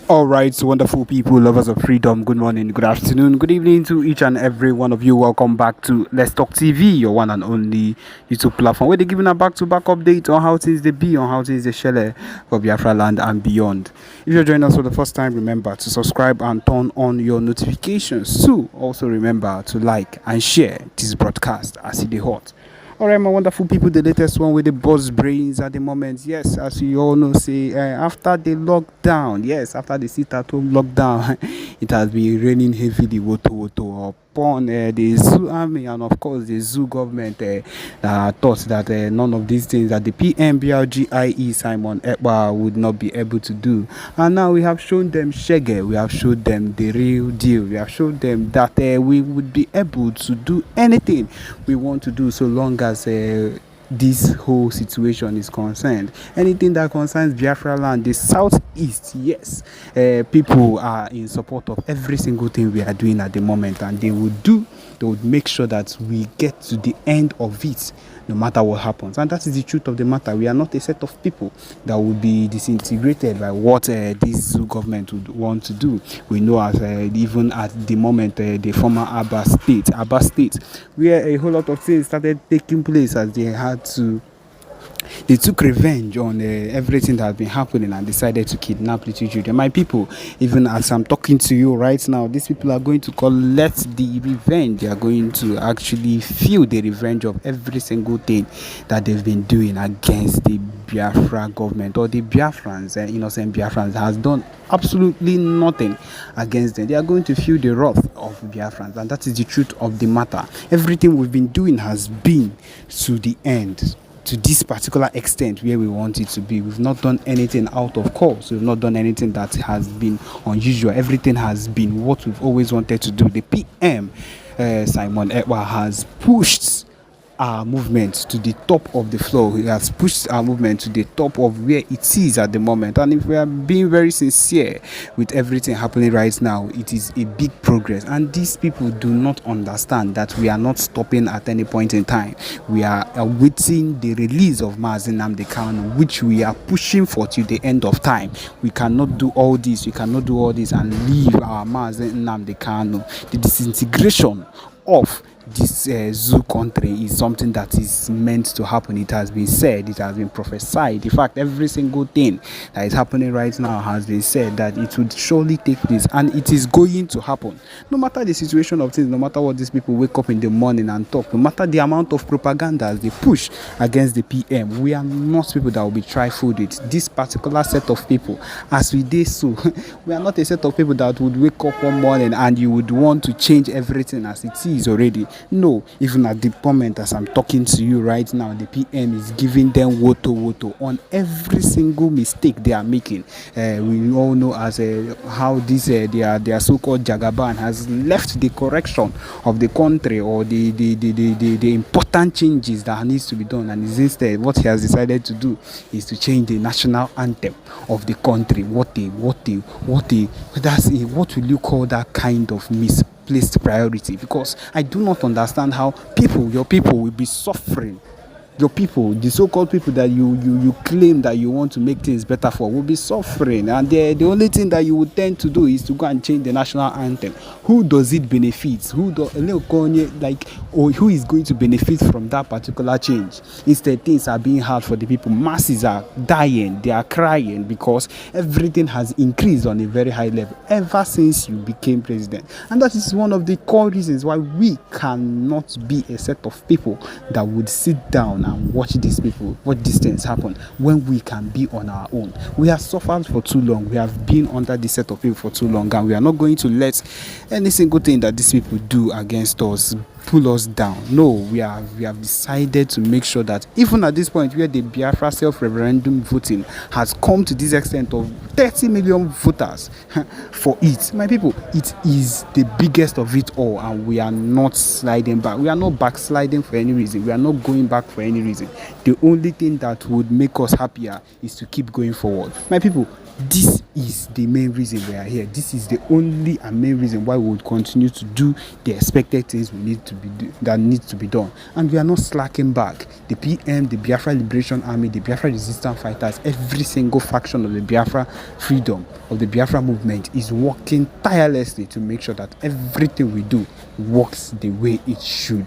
All right, so wonderful people, lovers of freedom. Good morning, good afternoon, good evening to each and every one of you. Welcome back to Let's Talk TV, your one and only YouTube platform where they're giving a back-to-back update on how things they be, on how things they share for Biafra land and beyond. If you're joining us for the first time, remember to subscribe and turn on your notifications. So also remember to like and share this broadcast as it is hot. All right, my wonderful people, the latest one with the buzz brains at the moment. Yes, as you all know, say after the lockdown, yes, after the sit-at-home lockdown, it has been raining heavily, woto upon the zoo army and of course the zoo government thought that none of these things that the PMBRGIE Simon Ekpa would not be able to do. And now we have shown them shege, we have showed them the real deal, we have showed them that we would be able to do anything we want to do so long as this whole situation is concerned. Anything that concerns Biafra land, the southeast, yes, people are in support of every single thing we are doing at the moment, and they would make sure that we get to the end of it no matter what happens. And that is the truth of the matter. We are not a set of people that would be disintegrated by what this zoo government would want to do. We know as even at the moment the former Abba state, where a whole lot of things started taking place as they took revenge on everything that has been happening and decided to kidnap little children. My people, even as I'm talking to you right now, these people are going to collect the revenge. They are going to actually feel the revenge of every single thing that they've been doing against the Biafra government or the Biafrans. Innocent Biafrans has done absolutely nothing against them. They are going to feel the wrath of Biafrans, and that is the truth of the matter. Everything we've been doing has been to the end, to this particular extent where we want it to be. We've not done anything out of course. We've not done anything that has been unusual. Everything has been what we've always wanted to do. The PM, Simon Ekpa, has pushed our movement to the top of the floor. He has pushed our movement to the top of where it is at the moment. And if we are being very sincere with everything happening right now, it is a big progress. And these people do not understand that we are not stopping at any point in time. We are awaiting the release of Mazi Nnamdi Kanu, which we are pushing for till the end of time. We cannot do all this. We cannot do all this and leave our Mazi Nnamdi Kanu. The disintegration of this zoo country is something that is meant to happen. It has been said, it has been prophesied. In fact, every single thing that is happening right now has been said that it would surely take place, and it is going to happen. No matter the situation of things, no matter what these people wake up in the morning and talk, no matter the amount of propaganda they push against the PM, we are not people that will be trifled with. This particular set of people, as we did so, we are not a set of people that would wake up one morning and you would want to change everything as it is already. No, even at the moment as I'm talking to you right now, the PM is giving them woto on every single mistake they are making. We all know as how this their so-called Jagaban has left the correction of the country or the important changes that needs to be done, and instead what he has decided to do is to change the national anthem of the country. What will you call that kind of misplaced priority? Because I do not understand how your people will be suffering. Your people, the so-called people that you claim that you want to make things better for, will be suffering, and the only thing that you would tend to do is to go and change the national anthem. Who does it benefit? Who is going to benefit from that particular change? Instead, things are being hard for the people. Masses are dying, they are crying because everything has increased on a very high level ever since you became president. And that is one of the core reasons why we cannot be a set of people that would sit down and watch these things happen when we can be on our own. We have suffered for too long. We have been under this set of people for too long, and we are not going to let any single thing that these people do against us pull us down. No, we have decided to make sure that even at this point where the Biafra self-referendum voting has come to this extent of 30 million voters for it, my people, it is the biggest of it all, and we are not sliding back. We are not backsliding for any reason. We are not going back for any reason. The only thing that would make us happier is to keep going forward. My people, This is the main reason we are here. This is the only and main reason why we would continue to do the expected things we need to that needs to be done. And we are not slacking back. The PM, the Biafra Liberation Army, the Biafra Resistance Fighters, every single faction of the Biafra freedom, of the Biafra movement is working tirelessly to make sure that everything we do works the way it should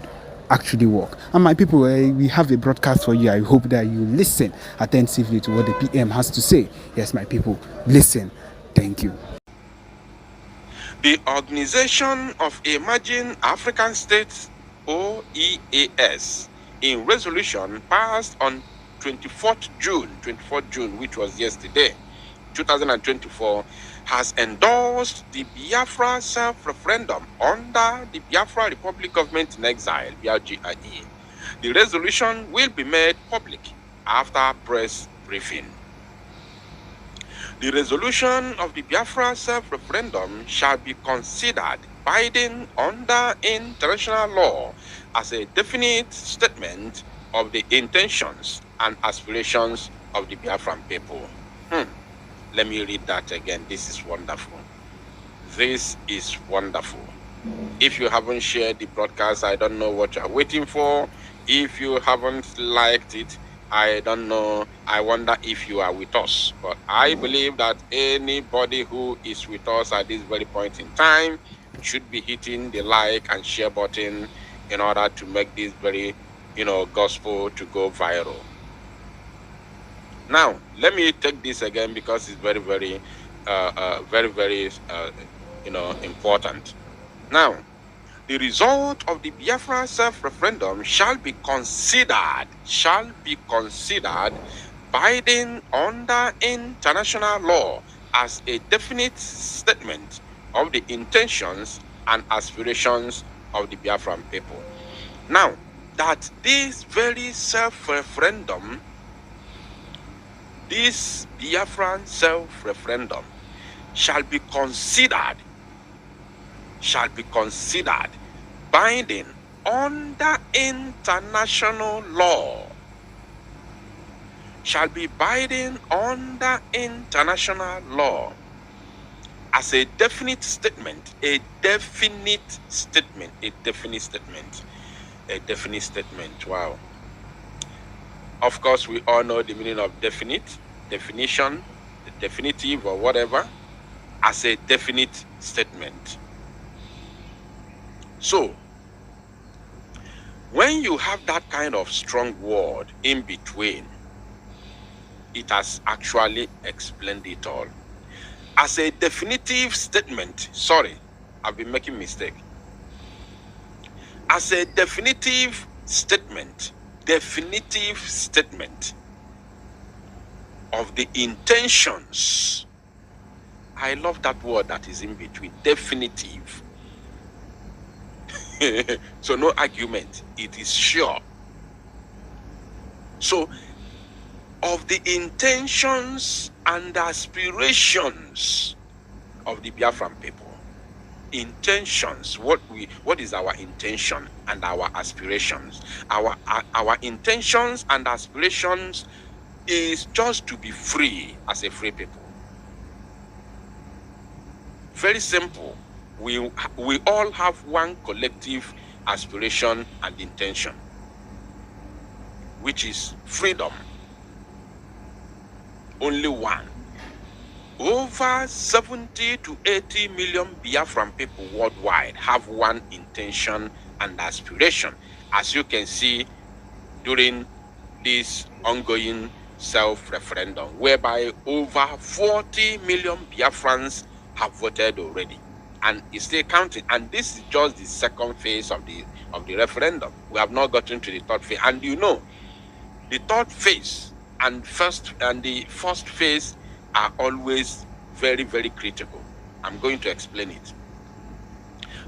actually work. And my people, we have a broadcast for you. I hope that you listen attentively to what the PM has to say. Yes, my people, listen. Thank you. The Organization of Emerging African States, OEAS, in resolution passed on 24th June, which was yesterday, 2024, has endorsed the Biafra self-referendum under the Biafra Republic Government in Exile, BRGIE. The resolution will be made public after press briefing. The resolution of the Biafra self-referendum shall be considered binding under international law as a definite statement of the intentions and aspirations of the Biafran people. Let me read that again. This is wonderful. This is wonderful. If you haven't shared the broadcast, I don't know what you're waiting for. If you haven't liked it, I don't know. I wonder if you are with us. But I believe that anybody who is with us at this very point in time should be hitting the like and share button in order to make this very, gospel to go viral. Now, let me take this again because it's very, very, important. Now, the result of the Biafra self-referendum shall be considered binding under international law as a definite statement of the intentions and aspirations of the Biafran people. Now, that this very self-referendum, this Biafran self-referendum shall be considered binding under international law, shall be binding under international law as a definite statement, Wow. Of course, we all know the meaning of definition, the definitive or whatever, as a definite statement. So, when you have that kind of strong word in between, it has actually explained it all. As a definitive statement, sorry, I've been making mistake. As a definitive statement of the intentions. I love that word that is in between, definitive. So no argument, it is sure. So, of the intentions and aspirations of the Biafran people. Intentions, what is our intention and our aspirations? Our intentions and aspirations is just to be free as a free people. Very simple. We all have one collective aspiration and intention, which is freedom. Only one. Over 70 to 80 million Biafran people worldwide have one intention and aspiration, as you can see during this ongoing self-referendum, whereby over 40 million Biafrans have voted already, and it's still counting. And this is just the second phase of the referendum. We have not gotten to the third phase, and the third phase and the first phase are always very, very critical. I'm going to explain it.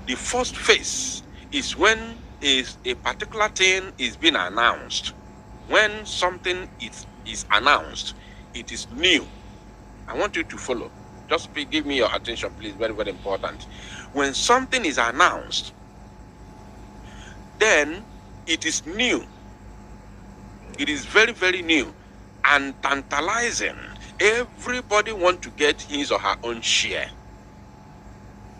The first phase is when a particular thing is being announced. When something is announced, it is new. I want you to follow. Just give me your attention, please. Very, very important. When something is announced, then it is new. It is very, very new and tantalizing. Everybody want to get his or her own share,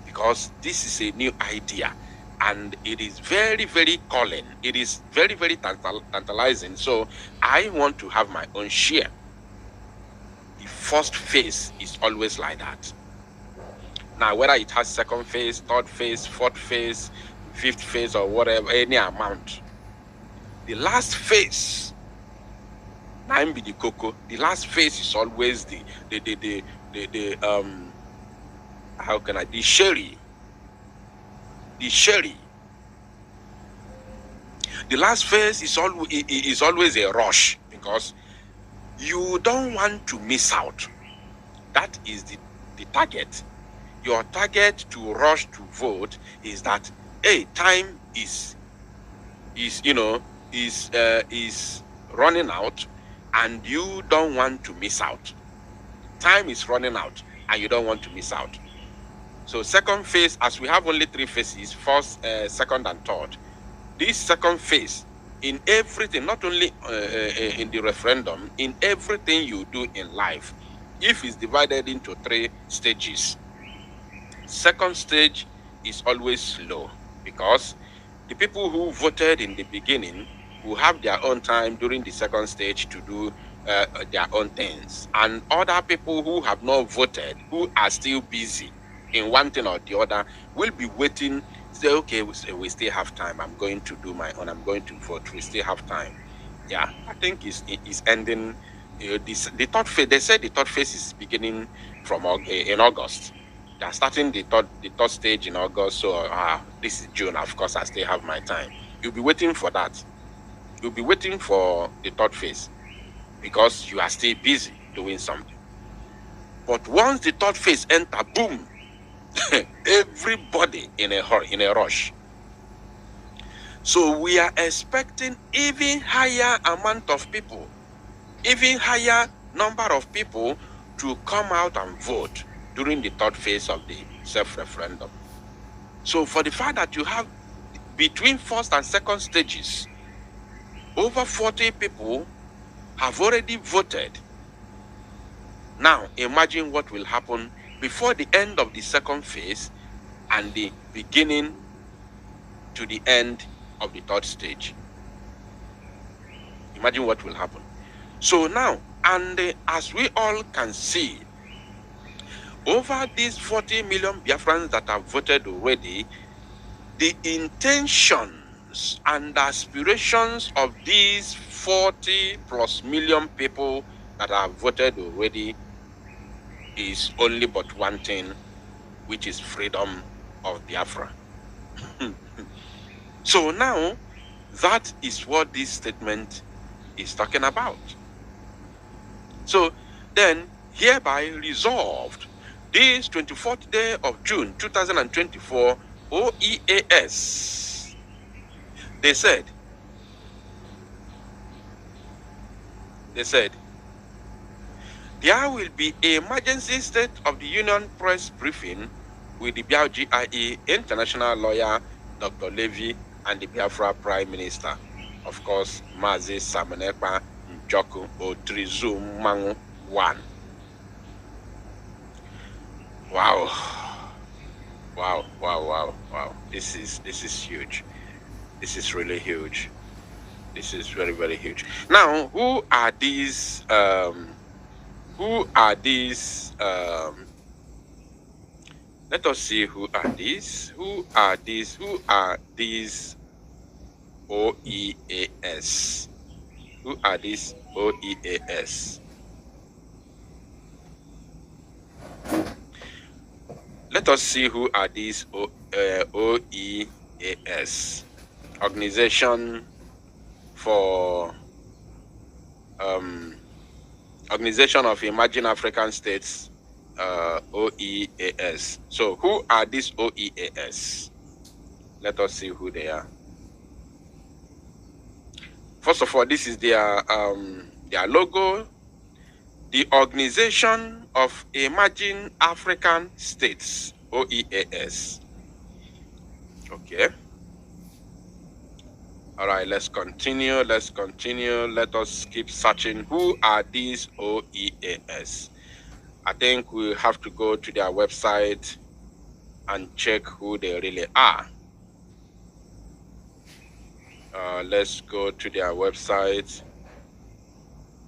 because this is a new idea and it is very, very calling. It is very, very tantalizing. So I want to have my own share. The first phase is always like that. Now, whether it has second phase, third phase, fourth phase, fifth phase, or whatever, any amount, the last phase, nine be the cocoa. The last phase is always the how can I, the sherry. The sherry. The last phase is always a rush, because you don't want to miss out. That is the target. Your target to rush to vote is that, hey, time is running out, and you don't want to miss out. Time is running out, and you don't want to miss out. So second phase, as we have only three phases, first, second, and third. This second phase, in everything, not only in the referendum, in everything you do in life, if it's divided into three stages, second stage is always slow, because the people who voted in the beginning will have their own time during the second stage to do their own things. And other people who have not voted, who are still busy in one thing or the other, will be waiting, say, okay, we still have time. I'm going to do my own. I'm going to vote. We still have time. Yeah, I think it's ending. The third phase, they said the third phase is beginning from in August. They are starting the third stage in August. So this is June. Of course, I still have my time. You'll be waiting for that. You'll be waiting for the third phase, because you are still busy doing something. But once the third phase enter, boom, everybody in a hurry, in a rush. So we are expecting even higher amount of people, even higher number of people to come out and vote during the third phase of the self-referendum. So for the fact that you have between first and second stages, over 40 people have already voted. Now imagine what will happen before the end of the second phase and the beginning to the end of the third stage. Imagine what will happen. So now, and as we all can see, over these 40 million Biafrans that have voted already, the intentions and aspirations of these 40 plus million people that have voted already is only but one thing, which is freedom of Biafra. So now, that is what this statement is talking about. So then, hereby resolved, this 24th day of June 2024, OEAS, they said, there will be an emergency State of the Union press briefing with the BIAGIE international lawyer, Dr. Levy, and the Biafra Prime Minister, of course, Mazi Ekpa Njoku Otrizu Mangu 1. Wow. Wow, wow, wow, wow. This is huge. This is really huge. This is very, very huge. Now, who are these let us see who are these. Who are these OEAS? Who are these OEAS? Let us see who are these OEAS. Organization for Organization of Emerging African States, OEAS. So who are these OEAS? Let us see who they are. First of all, this is their logo. The Organization of Emerging African States, OEAS. Okay. All right, let's continue. Let's continue. Let us keep searching. Who are these OEAS? I think we have to go to their website and check who they really are. Let's go to their website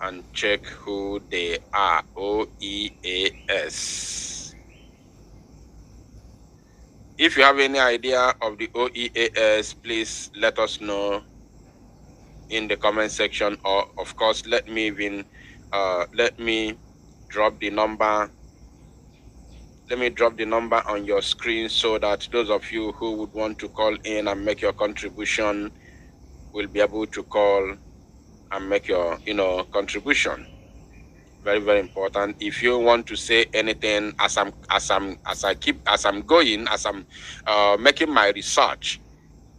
and check who they are. OEAS. If you have any idea of the OEAS, please let us know in the comment section, or of course let me drop the number. Let me drop the number on your screen so that those of you who would want to call in and make your contribution will be able to call and make your contribution. Very, very important. If you want to say anything as I'm making my research,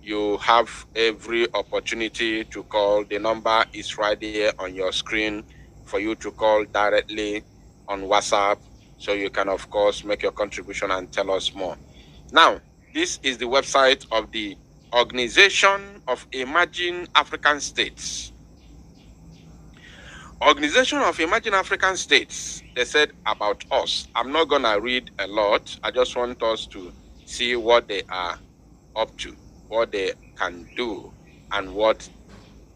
you have every opportunity to call. The number is right there on your screen for you to call directly on WhatsApp, so you can of course make your contribution and tell us more. Now, this is the website of the Organization of Emerging African States. Organization of Emerging African States, they said about us. I'm not gonna read a lot. I just want us to see what they are up to, what they can do, and what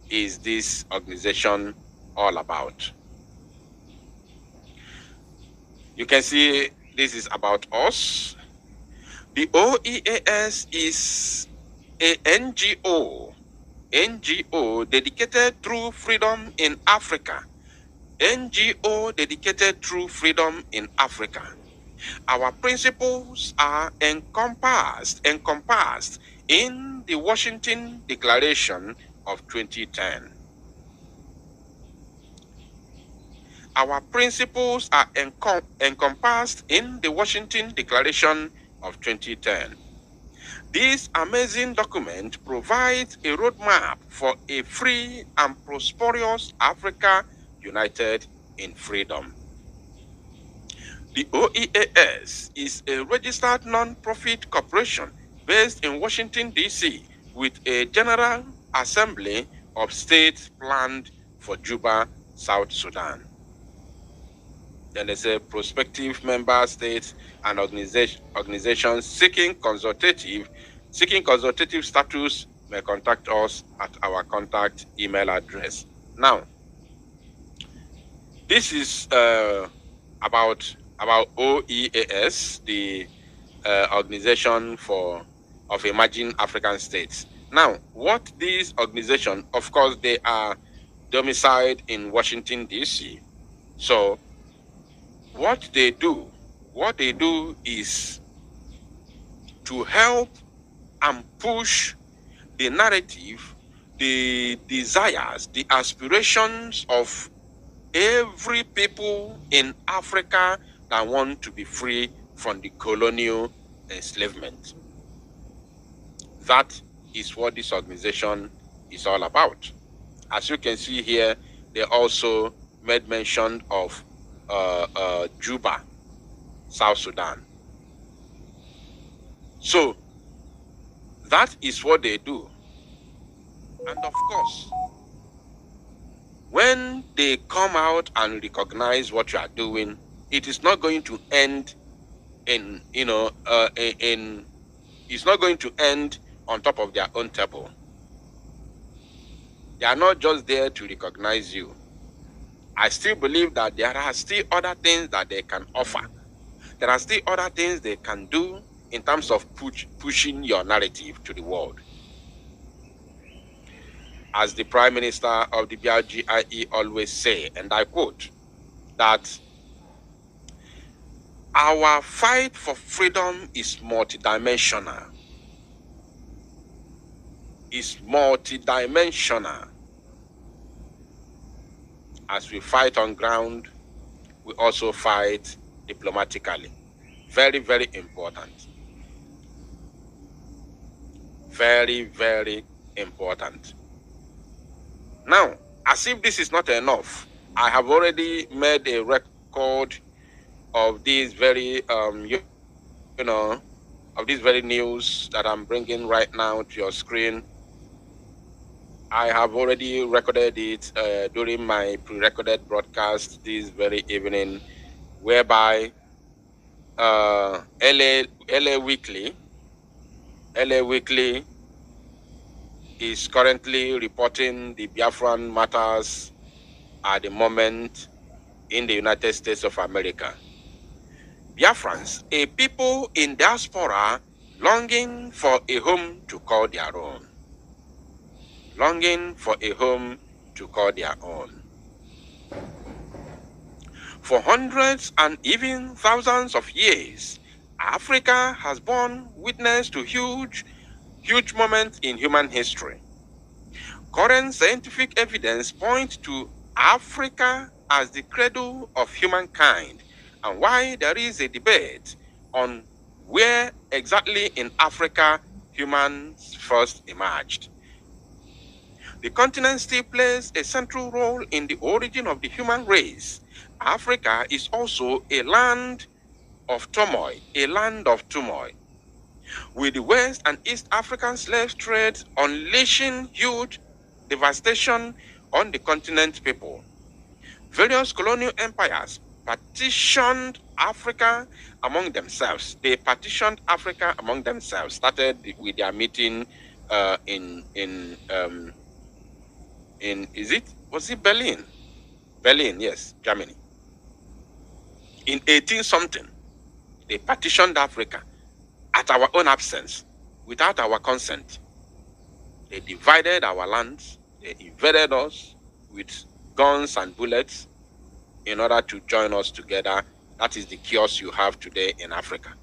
is this organization all about. You can see this is about us. The OEAS is a NGO dedicated to freedom in Africa. NGO dedicated to freedom in Africa. Our principles are encompassed in the Washington Declaration of 2010. Our principles are encompassed in the Washington Declaration of 2010. This amazing document provides a roadmap for a free and prosperous Africa united in freedom. The OEAS is a registered non-profit corporation based in Washington, D.C., with a General Assembly of States planned for Juba, South Sudan. Then there's a prospective member states and organizations seeking consultative status may contact us at our contact email address. Now, this is about OEAS, the Organization of Emerging African States. Now, what these organizations, of course, they are domiciled in Washington, D.C. So, what they do is to help and push the narrative, the desires, the aspirations of every people in Africa that want to be free from the colonial enslavement. That is what this organization is all about. As you can see here, they also made mention of Juba, South Sudan. So that is what they do. And of course, when they come out and recognize what you are doing, it is not going to end it's not going to end on top of their own table. They are not just there to recognize you. I still believe that there are still other things that they can offer. There are still other things they can do in terms of pushing your narrative to the world. As the Prime Minister of the BRGIE always say, and I quote, that our fight for freedom is multidimensional. Is multidimensional. As we fight on ground, we also fight diplomatically. Very, very important. Very, very important. Now, as if this is not enough, I have already made a record of these very, of this very news that I'm bringing right now to your screen. I have already recorded it during my pre-recorded broadcast this very evening, whereby LA Weekly is currently reporting the Biafran matters at the moment in the United States of America. Biafrans, a people in diaspora longing for a home to call their own. Longing for a home to call their own. For hundreds and even thousands of years, Africa has borne witness to huge moments in human history. Current scientific evidence points to Africa as the cradle of humankind, and why there is a debate on where exactly in Africa humans first emerged. The continent still plays a central role in the origin of the human race. Africa is also a land of turmoil, with the West and East African slave trade unleashing huge devastation on the continent people. Various colonial empires partitioned Africa among themselves. They partitioned Africa among themselves, started with their meeting was it Berlin? Berlin, yes, Germany. In 18 something, they partitioned Africa at our own absence, without our consent. They divided our lands, they invaded us with guns and bullets in order to join us together. That is the chaos you have today in Africa.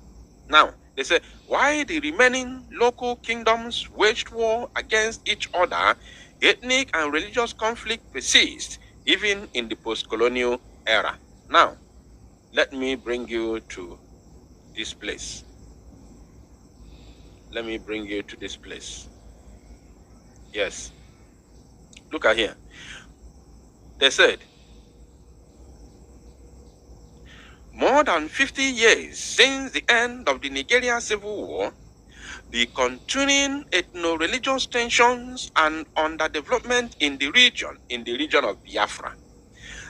Now, they say, why the remaining local kingdoms waged war against each other, ethnic and religious conflict persists even in the post-colonial era. Now, let me bring you to this place. Let me bring you to this place. Yes. Look at here. They said, more than 50 years since the end of the Nigerian Civil War, the continuing ethno-religious tensions and underdevelopment in the region of Biafra,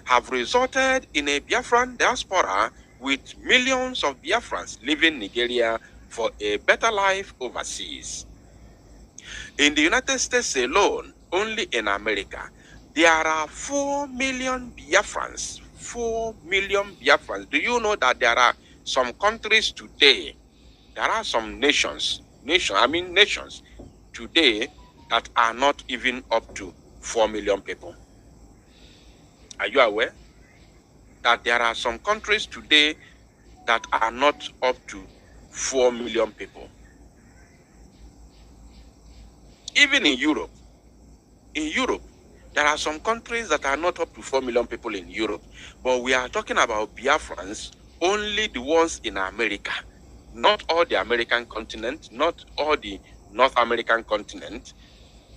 have resulted in a Biafran diaspora with millions of Biafrans leaving Nigeria for a better life overseas. In the United States alone, only in America, there are 4 million Biafrans. 4 million Biafrans. Do you know that there are some countries today, there are some nations today that are not even up to 4 million people? Are you aware that there are some countries today that are not up to 4 million people? Even in Europe, there are some countries that are not up to 4 million people in Europe. But we are talking about Biafrans, only the ones in America. Not all the American continent, not all the North American continent.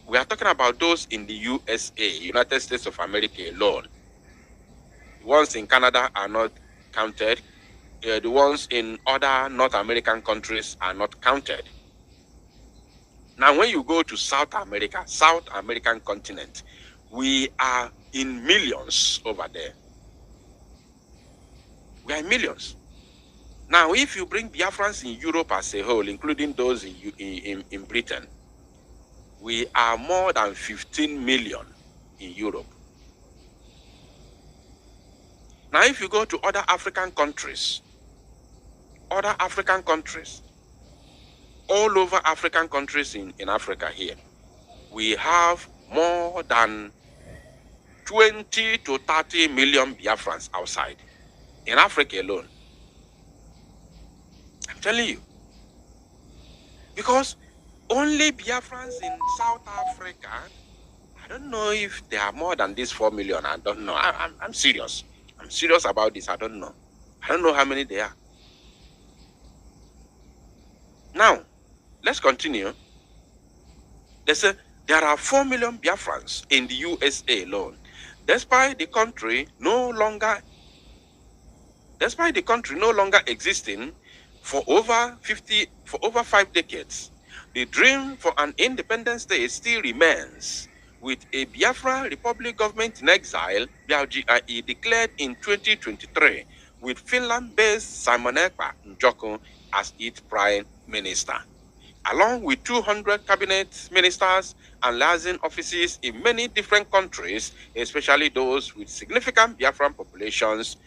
We are talking about those in the USA, United States of America alone. The ones in Canada are not counted. The ones in other North American countries are not counted. Now, when you go to South American continent, we are in millions over there. We are in millions. Now, if you bring Biafrans in Europe as a whole, including those in Britain, we are more than 15 million in Europe. Now, if you go to other African countries, all over African countries in Africa here, we have more than 20 to 30 million Biafrans outside, in Africa alone. I'm telling you. Because only Biafrans in South Africa, I don't know if there are more than this 4 million. I don't know. I'm serious. I'm serious about this. I don't know. I don't know how many there are. Now, let's continue. They say there are 4 million Biafrans in the USA alone, despite the country no longer existing for over 5 decades. The dream for an independent state still remains, with a Biafra Republic government in exile, BRGIE declared in 2023, with Finland-based Simon Ekpa Njoko as its prime minister, along with 200 cabinet ministers and liaison offices in many different countries, especially those with significant Biafran populations.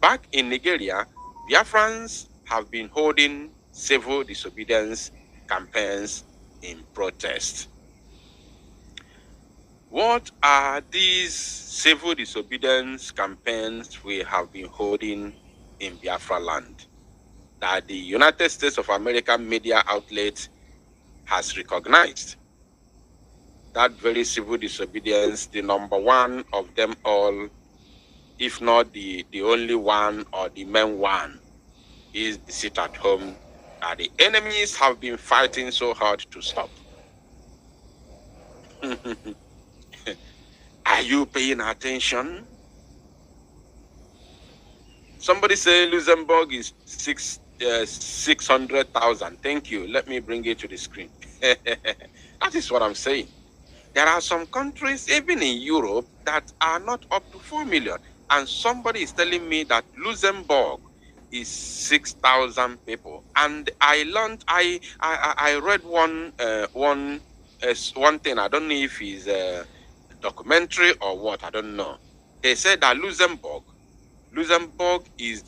Back in Nigeria, Biafrans have been holding civil disobedience campaigns in protest. What are these civil disobedience campaigns we have been holding in Biafra land that the United States of America media outlet has recognized? That very civil disobedience, the number one of them all, if not the only one or the main one, is the sit at home that the enemies have been fighting so hard to stop. Are you paying attention? Somebody say Luxembourg is 600,000. Thank you. Let me bring it to the screen. That is what I'm saying. There are some countries, even in Europe, that are not up to 4 million. And somebody is telling me that Luxembourg is 6,000 people. And I learned, I read one thing. I don't know if it's a documentary or what. I don't know. They said that Luxembourg is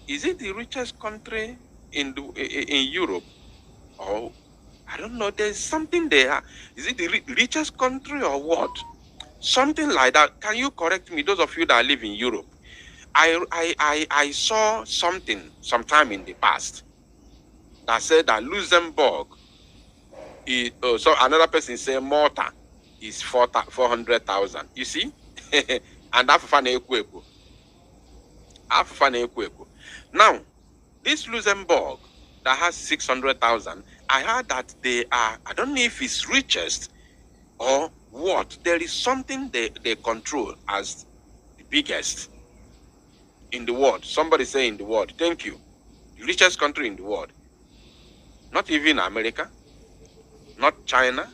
is it the richest country in Europe? Or I don't know. There's something there. Is it the richest country or what? Something like that. Can you correct me, those of you that live in Europe? I saw something sometime in the past that said that Luxembourg is, so another person say Malta is 400,000. You see? And now, this Luxembourg that has 600,000, I heard that they are, I don't know if it's richest or what. There is something they control as the biggest in the world. Somebody say in the world. Thank you. The richest country in the world. Not even America, not China,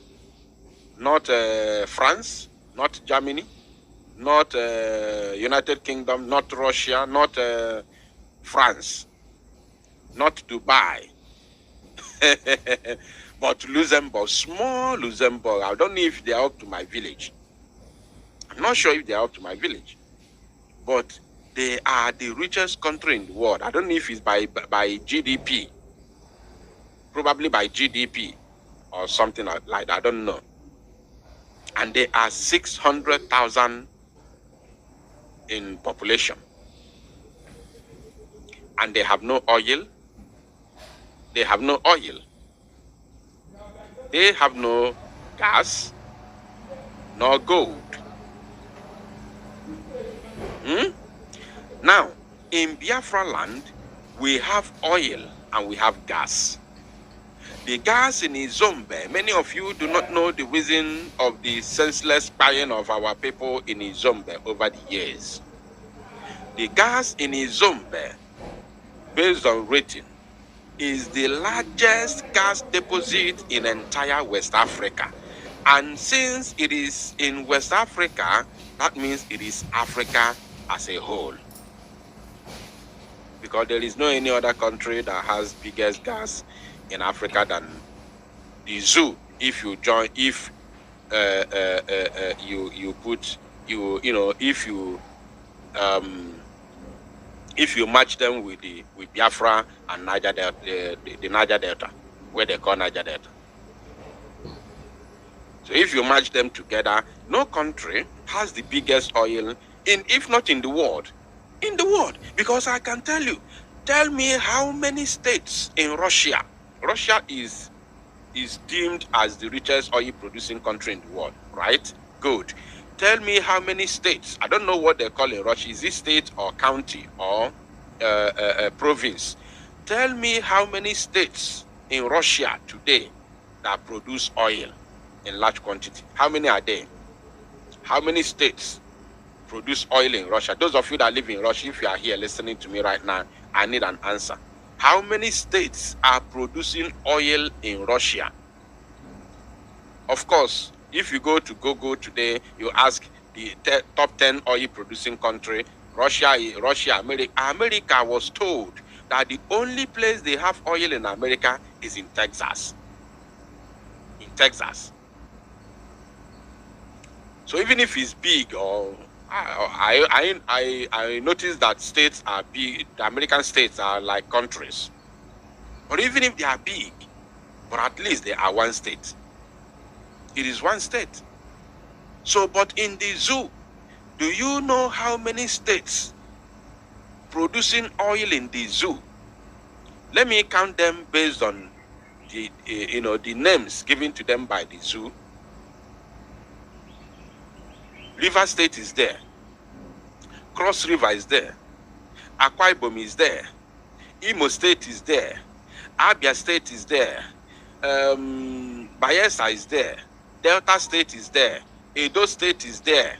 not France, not Germany, not United Kingdom, not Russia, not France, not Dubai. But Luxembourg, small Luxembourg, I don't know if they are up to my village. I'm not sure if they are up to my village. But they are the richest country in the world. I don't know if it's by GDP. Probably by GDP or something like that. I don't know. And they are 600,000 in population. And they have no oil. They have no oil. They have no gas, no gold. Now, in Biafra land, we have oil and we have gas. The gas in Izombe, many of you do not know the reason of the senseless buying of our people in Izombe over the years. The gas in Izombe, based on rating, is the largest gas deposit in entire West Africa. And since it is in West Africa, that means it is Africa as a whole. Because there is no any other country that has biggest gas in Africa than the zoo. If you join, if if you match them with Biafra and Niger Delta, the Niger Delta, where they call Niger Delta. So if you match them together, no country has the biggest oil if not in the world. In the world, because I can tell you, tell me how many states in Russia. Russia is deemed as the richest oil producing country in the world, right? Good. Tell me how many states. I don't know what they call in Russia. Is it state or county or province? Tell me how many states in Russia today that produce oil in large quantity. How many are there? How many states produce oil in Russia? Those of you that live in Russia, if you are here listening to me right now, I need an answer. How many states are producing oil in Russia? Of course, if you go to Google today, you ask the top 10 oil producing country, Russia, America was told that the only place they have oil in America is in Texas. In Texas. So even if it's big, or I noticed that states are big, the American states are like countries. But even if they are big, but at least they are one state. It is one state. So, but in the zoo, do you know how many states producing oil in the zoo? Let me count them based on the the names given to them by the zoo. River State is there. Cross River is there. Akwa Ibom is there. Imo State is there. Abia State is there. Bayelsa is there. Delta State is there. Edo State is there.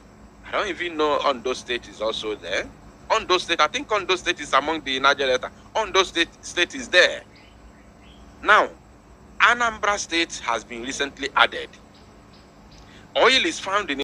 I don't even know Ondo State is also there. Ondo State, I think Ondo State is among the Niger Delta. Ondo State is there. Now, Anambra State has been recently added. Oil is found in